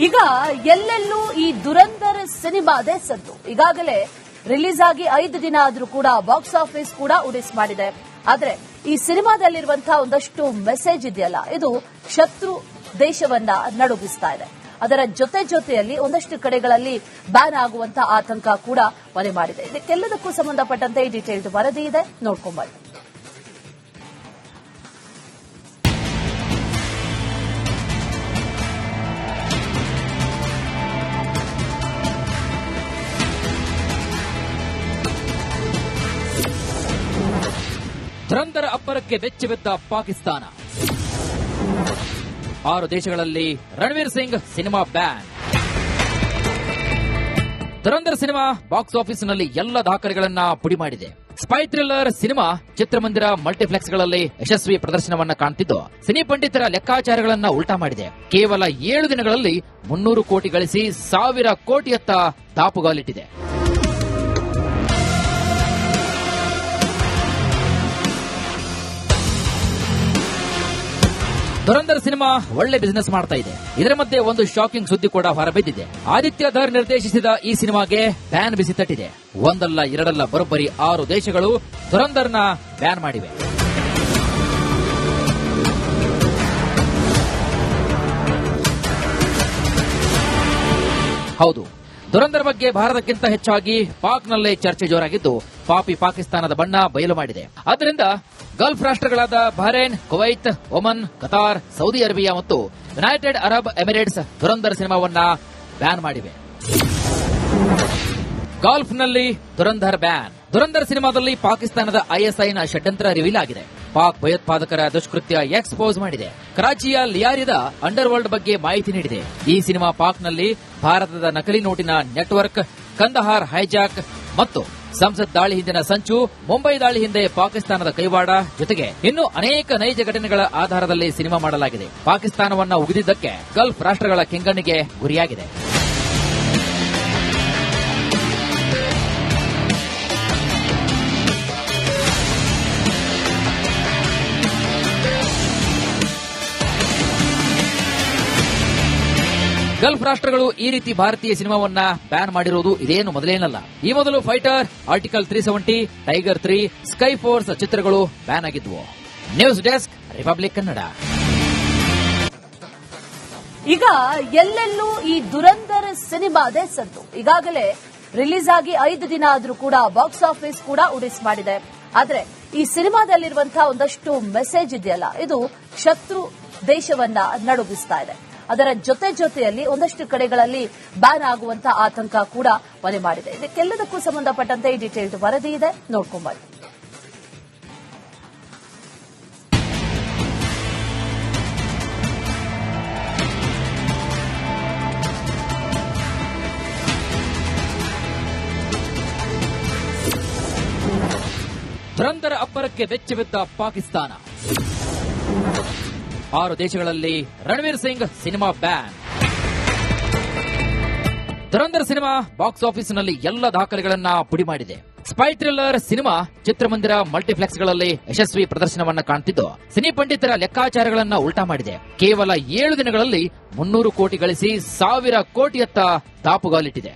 ಈಗ ಎಲ್ಲೆಲ್ಲೂ ಈ ದುರಂಧರ್ ಸಿನಿಮಾದೇ ಸದ್ದು. ಈಗಾಗಲೇ ರಿಲೀಸ್ ಆಗಿ 5 ದಿನ ಆದ್ರೂ ಕೂಡ ಬಾಕ್ಸ್ ಆಫೀಸ್ ಕೂಡ ಉಡಿಸ್ ಮಾಡಿದೆ. ಆದ್ರೆ ಈ ಸಿನಿಮಾದಲ್ಲಿರುವಂತಹ ಒಂದಷ್ಟು ಮೆಸೇಜ್ ಇದೆಯಲ್ಲ, ಇದು ಶತ್ರು ದೇಶವನ್ನ ನಡುಗಿಸ್ತಾ ಇದೆ. ಅದರ ಜೊತೆಯಲ್ಲಿ ಒಂದಷ್ಟು ಕಡೆಗಳಲ್ಲಿ ಬ್ಯಾನ್ ಆಗುವಂತಹ ಆತಂಕ ಕೂಡ ಮನೆ ಮಾಡಿದೆ. ಇದಕ್ಕೆಲ್ಲದಕ್ಕೂ ಸಂಬಂಧಪಟ್ಟಂತೆ ಡೀಟೇಲ್ಡ್ ವರದಿ ಇದೆ, ನೋಡ್ಕೊಂಬನ್ನಿ. ದುರಂಧರ ಅಬ್ಬರಕ್ಕೆ ಬೆಚ್ಚಬಿದ್ದ ಪಾಕಿಸ್ತಾನ. 6 ದೇಶಗಳಲ್ಲಿ Ranveer Singh cinema ban. Dhurandhar cinema box ಆಫೀಸ್ನಲ್ಲಿ ಎಲ್ಲ ದಾಖಲೆಗಳನ್ನ ಪುಡಿ ಮಾಡಿದೆ. ಸ್ಪೈ ಥ್ರಿಲ್ಲರ್ ಸಿನಿಮಾ ಚಿತ್ರಮಂದಿರ ಮಲ್ಟಿಪ್ಲೆಕ್ಸ್ಗಳಲ್ಲಿ ಯಶಸ್ವಿ ಪ್ರದರ್ಶನವನ್ನ ಕಾಣ್ತಿದ್ದು, ಸಿನಿ ಪಂಡಿತರ ಲೆಕ್ಕಾಚಾರಗಳನ್ನ ಉಲ್ಟಾ ಮಾಡಿದೆ. ಕೇವಲ 7 ದಿನಗಳಲ್ಲಿ 300 ಕೋಟಿ ಗಳಿಸಿ 1000 ಕೋಟಿಯತ್ತ ದಾಪುಗಾಲಿಟ್ಟಿದೆ. ದುರಂಧರ್ ಸಿನಿಮಾ ಒಳ್ಳೆ ಬಿಸಿನೆಸ್ ಮಾಡ್ತಾ ಇದೆ. ಇದರ ಮಧ್ಯೆ ಒಂದು ಶಾಕಿಂಗ್ ಸುದ್ದಿ ಕೂಡ ಹೊರಬಿದ್ದಿದೆ. ಆದಿತ್ಯ ಧರ್ ನಿರ್ದೇಶಿಸಿದ ಈ ಸಿನಿಮಾಗೆ ಬ್ಯಾನ್ ಬಿಸಿ ತಟ್ಟಿದೆ. ಒಂದಲ್ಲ ಎರಡಲ್ಲ ಬರೋಬ್ಬರಿ 6 ದೇಶಗಳು ದುರಂಧರ್ನ ಬ್ಯಾನ್ ಮಾಡಿವೆ. ಹೌದು, ದುರಂಧರ್ ಬಗ್ಗೆ ಭಾರತಕ್ಕಿಂತ ಹೆಚ್ಚಾಗಿ ಪಾಕ್ನಲ್ಲೇ ಚರ್ಚೆ ಜೋರಾಗಿದ್ದು, ಪಾಪಿ ಪಾಕಿಸ್ತಾನದ ಬಣ್ಣ ಬಯಲು ಮಾಡಿದೆ. ಆದ್ದರಿಂದ ಗಲ್ಫ್ ರಾಷ್ಟ್ರಗಳಾದ Bahrain, Kuwait, Oman, Qatar, Saudi Arabia ಮತ್ತು ಯುನೈಟೆಡ್ ಅರಬ್ ಎಮಿರೇಟ್ಸ್ ದುರಂಧರ್ ಸಿನಿಮಾವನ್ನ ಬ್ಯಾನ್ ಮಾಡಿವೆ. ಗಲ್ಫ್ನಲ್ಲಿ ದುರಂಧರ್ ಬ್ಯಾನ್. ದುರಂಧರ್ ಸಿನಿಮಾದಲ್ಲಿ ಪಾಕಿಸ್ತಾನದ ಐಎಸ್ಐನ ಷಡ್ಯಂತ್ರ ರಿವೀಲ್ ಆಗಿದೆ. ಪಾಕ್ ಭಯೋತ್ಪಾದಕರ ದುಷ್ಕೃತ್ಯ ಎಕ್ಸ್ಪೋಸ್ ಮಾಡಿದೆ. ಕರಾಚಿಯ ಲಿಯಾರಿದ ಅಂಡರ್ ವರ್ಲ್ಡ್ ಬಗ್ಗೆ ಮಾಹಿತಿ ನೀಡಿದೆ. ಈ ಸಿನಿಮಾ ಪಾಕ್ನಲ್ಲಿ ಭಾರತದ ನಕಲಿ ನೋಟಿನ ನೆಟ್ವರ್ಕ್, ಕಂದಹಾರ್ ಹೈಜಾಕ್ ಮತ್ತು ಸಂಸತ್ ದಾಳಿ ಹಿಂದಿನ ಸಂಚು, ಮುಂಬೈ ದಾಳಿ ಹಿಂದೆ ಪಾಕಿಸ್ತಾನದ ಕೈವಾಡ ಜೊತೆಗೆ ಇನ್ನೂ ಅನೇಕ ನೈಜ ಘಟನೆಗಳ ಆಧಾರದಲ್ಲಿ ಸಿನಿಮಾ ಮಾಡಲಾಗಿದೆ. ಪಾಕಿಸ್ತಾನವನ್ನ ಉಗಿದಿದ್ದಕ್ಕೆ ಗಲ್ಫ್ ರಾಷ್ಟ್ರಗಳ ಕೆಂಗಣ್ಣಿಗೆ ಗುರಿಯಾಗಿದೆ. ಗಲ್ಫ್ ರಾಷ್ಟ್ರಗಳು ಈ ರೀತಿ ಭಾರತೀಯ ಸಿನಿಮಾವನ್ನ ಬ್ಯಾನ್ ಮಾಡಿರುವುದು ಇದೇನು ಮೊದಲೇನಲ್ಲ. ಈ ಮೊದಲು fighter, article 370, tiger 3, sky force ಚಿತ್ರಗಳು ಬ್ಯಾನ್ ಆಗಿದ್ವು. News desk, republic Kannada. ಈಗ ಎಲ್ಲೆಲ್ಲೂ ಈ ದುರಂಧರ್ ಸಿನಿಮಾದೇ ಸದ್ದು. ಈಗಾಗಲೇ ರಿಲೀಸ್ ಆಗಿ 5 ದಿನ ಆದ್ರೂ ಕೂಡ ಬಾಕ್ಸ್ ಆಫೀಸ್ ಕೂಡ ಉಡಿಸ್ ಮಾಡಿದೆ. ಆದ್ರೆ ಈ ಸಿನಿಮಾದಲ್ಲಿರುವಂತಹ ಒಂದಷ್ಟು ಮೆಸೇಜ್ ಇದೆಯಲ್ಲ, ಇದು ಶತ್ರು ದೇಶವನ್ನ ನಡುಗಿಸ್ತಾ ಇದೆ. ಅದರ ಜೊತೆಯಲ್ಲಿ ಒಂದಷ್ಟು ಕಡೆಗಳಲ್ಲಿ ಬ್ಯಾನ್ ಆಗುವಂತಹ ಆತಂಕ ಕೂಡ ಮನೆ ಮಾಡಿದೆ. ಇದಕ್ಕೆಲ್ಲದಕ್ಕೂ ಸಂಬಂಧಪಟ್ಟಂತೆ ಡೀಟೇಲ್ಡ್ ವರದಿ ಇದೆ, ನೋಡ್ಕೊಂಬನ್ನಿ. ದುರಂಧರ ಅಬ್ಬರಕ್ಕೆ ಬೆಚ್ಚಬಿದ್ದ ಪಾಕಿಸ್ತಾನ. 6 ದೇಶಗಳಲ್ಲಿ Ranveer Singh cinema ban. Dhurandhar cinema box ಆಫೀಸ್ನಲ್ಲಿ ಎಲ್ಲ ದಾಖಲೆಗಳನ್ನ ಪುಡಿ ಮಾಡಿದೆ. ಸ್ಪೈ ಥ್ರಿಲ್ಲರ್ ಸಿನಿಮಾ ಚಿತ್ರಮಂದಿರ ಮಲ್ಟಿಪ್ಲೆಕ್ಸ್ಗಳಲ್ಲಿ ಯಶಸ್ವಿ ಪ್ರದರ್ಶನವನ್ನ ಕಾಣ್ತಿದ್ದು, ಸಿನಿ ಪಂಡಿತರ ಲೆಕ್ಕಾಚಾರಗಳನ್ನ ಉಲ್ಟಾ ಮಾಡಿದೆ. ಕೇವಲ 7 ದಿನಗಳಲ್ಲಿ 300 ಕೋಟಿ ಗಳಿಸಿ 1000 ಕೋಟಿಯತ್ತ ದಾಪುಗಾಲಿಟ್ಟಿದೆ.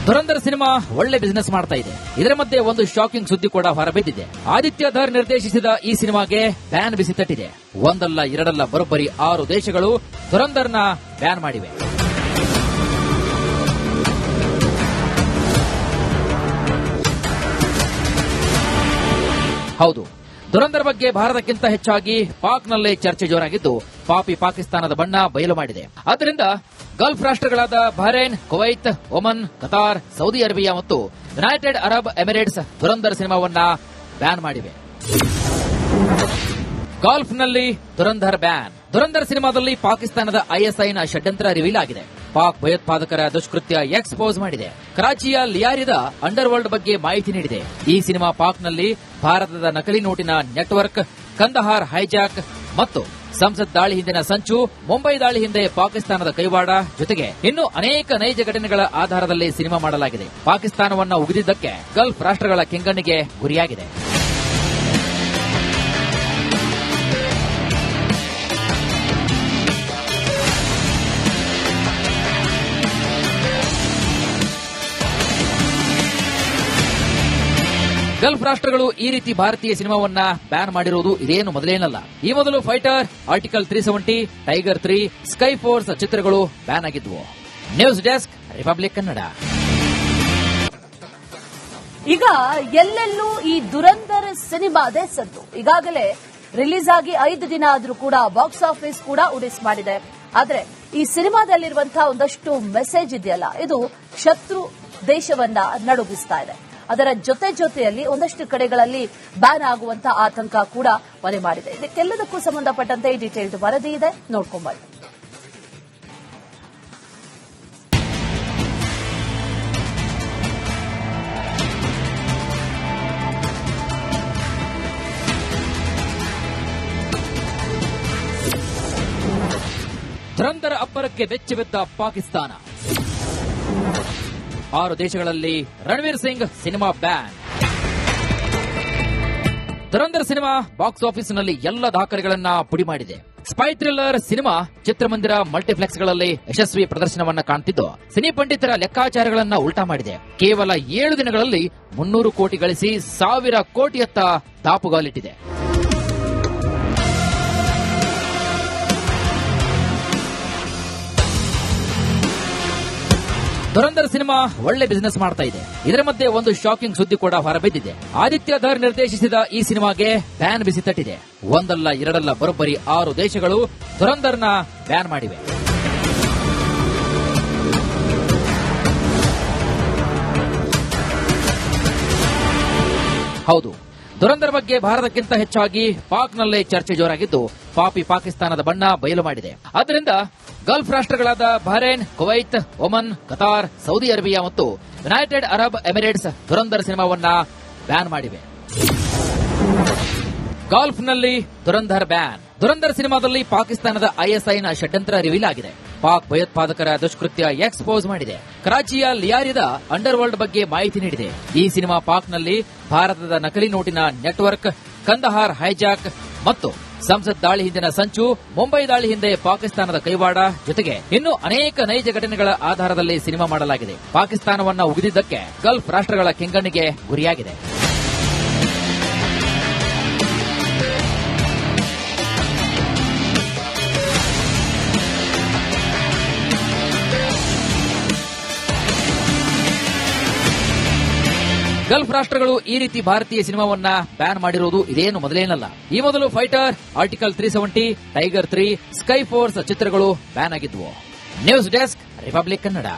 ದುರಂಧರ್ ಸಿನಿಮಾ ಒಳ್ಳೆ ಬಿಸಿನೆಸ್ ಮಾಡ್ತಾ ಇದೆ. ಇದರ ಮಧ್ಯೆ ಒಂದು ಶಾಕಿಂಗ್ ಸುದ್ದಿ ಕೂಡ ಹೊರಬಿದ್ದಿದೆ. ಆದಿತ್ಯ ಧರ್ ನಿರ್ದೇಶಿಸಿದ ಈ ಸಿನಿಮಾಗೆ ಬ್ಯಾನ್ ಬಿಸಿ ತಟ್ಟಿದೆ. ಒಂದಲ್ಲ ಎರಡಲ್ಲ ಬರೋಬ್ಬರಿ 6 ದೇಶಗಳು ದುರಂಧರ್ನ ಬ್ಯಾನ್ ಮಾಡಿವೆ. ಹೌದು, ದುರಂಧರ್ ಬಗ್ಗೆ ಭಾರತಕ್ಕಿಂತ ಹೆಚ್ಚಾಗಿ ಪಾಕ್ನಲ್ಲೇ ಚರ್ಚೆ ಜೋರಾಗಿದ್ದು, ಪಾಪಿ ಪಾಕಿಸ್ತಾನದ ಬಣ್ಣ ಬಯಲು ಮಾಡಿದೆ. ಆದ್ದರಿಂದ ಗಲ್ಫ್ ರಾಷ್ಟ್ರಗಳಾದ Bahrain, Kuwait, Oman, Qatar, Saudi Arabia ಮತ್ತು ಯುನೈಟೆಡ್ ಅರಬ್ ಎಮಿರೇಟ್ಸ್ ದುರಂಧರ್ ಸಿನಿಮಾವನ್ನ ಬ್ಯಾನ್ ಮಾಡಿವೆ. ಗಲ್ಫ್ನಲ್ಲಿ ದುರಂಧರ್ ಬ್ಯಾನ್. ದುರಂಧರ್ ಸಿನಿಮಾದಲ್ಲಿ ಪಾಕಿಸ್ತಾನದ ಐಎಸ್ಐನ ಷಡ್ಯಂತ್ರ ರಿವೀಲ್ ಆಗಿದೆ. ಪಾಕ್ ಭಯೋತ್ಪಾದಕರ ದುಷ್ಕೃತ್ಯ ಎಕ್ಸ್ಪೋಸ್ ಮಾಡಿದೆ. ಕರಾಚಿಯ ಲಿಯಾರಿದ ಅಂಡರ್ ವರ್ಲ್ಡ್ ಬಗ್ಗೆ ಮಾಹಿತಿ ನೀಡಿದೆ. ಈ ಸಿನಿಮಾ ಪಾಕ್ನಲ್ಲಿ ಭಾರತದ ನಕಲಿ ನೋಟಿನ ನೆಟ್ವರ್ಕ್, ಕಂದಹಾರ್ ಹೈಜಾಕ್ ಮತ್ತು ಸಂಸತ್ ದಾಳಿ ಹಿಂದಿನ ಸಂಚು, ಮುಂಬೈ ದಾಳಿ ಹಿಂದೆ ಪಾಕಿಸ್ತಾನದ ಕೈವಾಡ ಜೊತೆಗೆ ಇನ್ನೂ ಅನೇಕ ನೈಜ ಘಟನೆಗಳ ಆಧಾರದಲ್ಲಿ ಸಿನಿಮಾ ಮಾಡಲಾಗಿದೆ. ಪಾಕಿಸ್ತಾನವನ್ನ ಉಗಿದಿದ್ದಕ್ಕೆ ಗಲ್ಫ್ ರಾಷ್ಟ್ರಗಳ ಕೆಂಗಣ್ಣಿಗೆ ಗುರಿಯಾಗಿದೆ. ಗಲ್ಫ್ ರಾಷ್ಟ್ರಗಳು ಈ ರೀತಿ ಭಾರತೀಯ ಸಿನಿಮಾವನ್ನ ಬ್ಯಾನ್ ಮಾಡಿರುವುದು ಇದೇನು ಮೊದಲೇನಲ್ಲ. ಈ ಮೊದಲು fighter, article 370, tiger 3, sky force ಚಿತ್ರಗಳು ಬ್ಯಾನ್ ಆಗಿದ್ವು. News desk, republic Kannada. ಈಗ ಎಲ್ಲೆಲ್ಲೂ ಈ ದುರಂಧರ್ ಸಿನಿಮಾದೇ ಸದ್ದು. ಈಗಾಗಲೇ ರಿಲೀಸ್ ಆಗಿ 5 ದಿನ ಆದ್ರೂ ಕೂಡ ಬಾಕ್ಸ್ ಆಫೀಸ್ ಕೂಡ ಉಡಿಸ್ ಮಾಡಿದೆ. ಆದ್ರೆ ಈ ಸಿನಿಮಾದಲ್ಲಿರುವಂತಹ ಒಂದಷ್ಟು ಮೆಸೇಜ್ ಇದೆಯಲ್ಲ, ಇದು ಶತ್ರು ದೇಶವನ್ನ ನಡುಗಿಸ್ತಾ ಇದೆ. ಅದರ ಜೊತೆಯಲ್ಲಿ ಒಂದಷ್ಟು ಕಡೆಗಳಲ್ಲಿ ಬ್ಯಾನ್ ಆಗುವಂತಹ ಆತಂಕ ಕೂಡ ಮನೆ ಮಾಡಿದೆ. ಇದಕ್ಕೆಲ್ಲದಕ್ಕೂ ಸಂಬಂಧಪಟ್ಟಂತೆ ಈ ಡೀಟೇಲ್ಡ್ ವರದಿ ಇದೆ, ನೋಡ್ಕೊಂಬನ್ನಿ. ದುರಂಧರ ಅಬ್ಬರಕ್ಕೆ ಬೆಚ್ಚಬಿದ್ದ ಪಾಕಿಸ್ತಾನ. 6 ದೇಶಗಳಲ್ಲಿ Ranveer Singh cinema ban. Dhurandhar cinema box ಆಫೀಸ್ನಲ್ಲಿ ಎಲ್ಲ ದಾಖಲೆಗಳನ್ನ ಪುಡಿ ಮಾಡಿದೆ. ಸ್ಪೈ ಥ್ರಿಲ್ಲರ್ ಸಿನಿಮಾ ಚಿತ್ರಮಂದಿರ, ಮಲ್ಟಿಪ್ಲೆಕ್ಸ್ಗಳಲ್ಲಿ ಯಶಸ್ವಿ ಪ್ರದರ್ಶನವನ್ನ ಕಾಣ್ತಿದ್ದು, ಸಿನಿ ಪಂಡಿತರ ಲೆಕ್ಕಾಚಾರಗಳನ್ನ ಉಲ್ಟಾ ಮಾಡಿದೆ. ಕೇವಲ 7 ದಿನಗಳಲ್ಲಿ 300 ಕೋಟಿ ಗಳಿಸಿ 1000 ಕೋಟಿಯತ್ತ ದಾಪುಗಾಲಿಟ್ಟಿದೆ. ದುರಂಧರ್ ಸಿನಿಮಾ ಒಳ್ಳೆ ಬಿಸಿನೆಸ್ ಮಾಡ್ತಾ ಇದೆ. ಇದರ ಮಧ್ಯೆ ಒಂದು ಶಾಕಿಂಗ್ ಸುದ್ದಿ ಕೂಡ ಹೊರಬಿದ್ದಿದೆ. ಆದಿತ್ಯ ಧರ್ ನಿರ್ದೇಶಿಸಿದ ಈ ಸಿನಿಮಾಗೆ ಬ್ಯಾನ್ ಬಿಸಿ ತಟ್ಟಿದೆ. ಒಂದಲ್ಲ ಎರಡಲ್ಲ ಬರೋಬ್ಬರಿ 6 ದೇಶಗಳು ದುರಂಧರ್ನ ಬ್ಯಾನ್ ಮಾಡಿವೆ. ಹೌದು, ದುರಂಧರ್ ಬಗ್ಗೆ ಭಾರತಕ್ಕಿಂತ ಹೆಚ್ಚಾಗಿ ಪಾಕ್ನಲ್ಲೇ ಚರ್ಚೆ ಜೋರಾಗಿದ್ದು, ಪಾಪಿ ಪಾಕಿಸ್ತಾನದ ಬಣ್ಣ ಬಯಲು ಮಾಡಿದೆ. ಆದ್ದರಿಂದ ಗಲ್ಫ್ ರಾಷ್ಟ್ರಗಳಾದ Bahrain, Kuwait, Oman, Qatar, Saudi Arabia ಮತ್ತು ಯುನೈಟೆಡ್ ಅರಬ್ ಎಮಿರೇಟ್ಸ್ ದುರಂಧರ್ ಸಿನಿಮಾವನ್ನ ಬ್ಯಾನ್ ಮಾಡಿವೆ. ಗಲ್ಫ್ನಲ್ಲಿ ದುರಂಧರ್ ಬ್ಯಾನ್. ದುರಂಧರ್ ಸಿನಿಮಾದಲ್ಲಿ ಪಾಕಿಸ್ತಾನದ ಐಎಸ್ಐನ ಷಡ್ಯಂತ್ರ ರಿವೀಲ್ ಆಗಿದೆ. ಪಾಕ್ ಭಯೋತ್ಪಾದಕರ ದುಷ್ಕೃತ್ಯ ಎಕ್ಸ್ಪೋಸ್ ಮಾಡಿದೆ. ಕರಾಚಿಯ ಲಿಯಾರಿದ ಅಂಡರ್ ವರ್ಲ್ಡ್ ಬಗ್ಗೆ ಮಾಹಿತಿ ನೀಡಿದೆ. ಈ ಸಿನಿಮಾ ಪಾಕ್ನಲ್ಲಿ ಭಾರತದ ನಕಲಿ ನೋಟಿನ ನೆಟ್ವರ್ಕ್, ಕಂದಹಾರ್ ಹೈಜಾಕ್ ಮತ್ತು ಸಂಸತ್ ದಾಳಿ ಹಿಂದಿನ ಸಂಚು, ಮುಂಬೈ ದಾಳಿ ಹಿಂದೆ ಪಾಕಿಸ್ತಾನದ ಕೈವಾಡ ಜೊತೆಗೆ ಇನ್ನೂ ಅನೇಕ ನೈಜ ಘಟನೆಗಳ ಆಧಾರದಲ್ಲಿ ಸಿನಿಮಾ ಮಾಡಲಾಗಿದೆ. ಪಾಕಿಸ್ತಾನವನ್ನ ಉಗಿದಿದ್ದಕ್ಕೆ ಗಲ್ಫ್ ರಾಷ್ಟ್ರಗಳ ಕೆಂಗಣ್ಣಿಗೆ ಗುರಿಯಾಗಿದೆ. ಗಲ್ಫ್ ರಾಷ್ಟ್ರಗಳು ಈ ರೀತಿ ಭಾರತೀಯ ಸಿನಿಮಾವನ್ನ ಬ್ಯಾನ್ ಮಾಡಿರುವುದು ಇದೇನು ಮೊದಲೇನಲ್ಲ. ಈ ಮೊದಲು fighter, article 370, tiger 3, sky force ಚಿತ್ರಗಳು ಬ್ಯಾನ್ ಆಗಿದ್ವು. News desk, republic Kannada.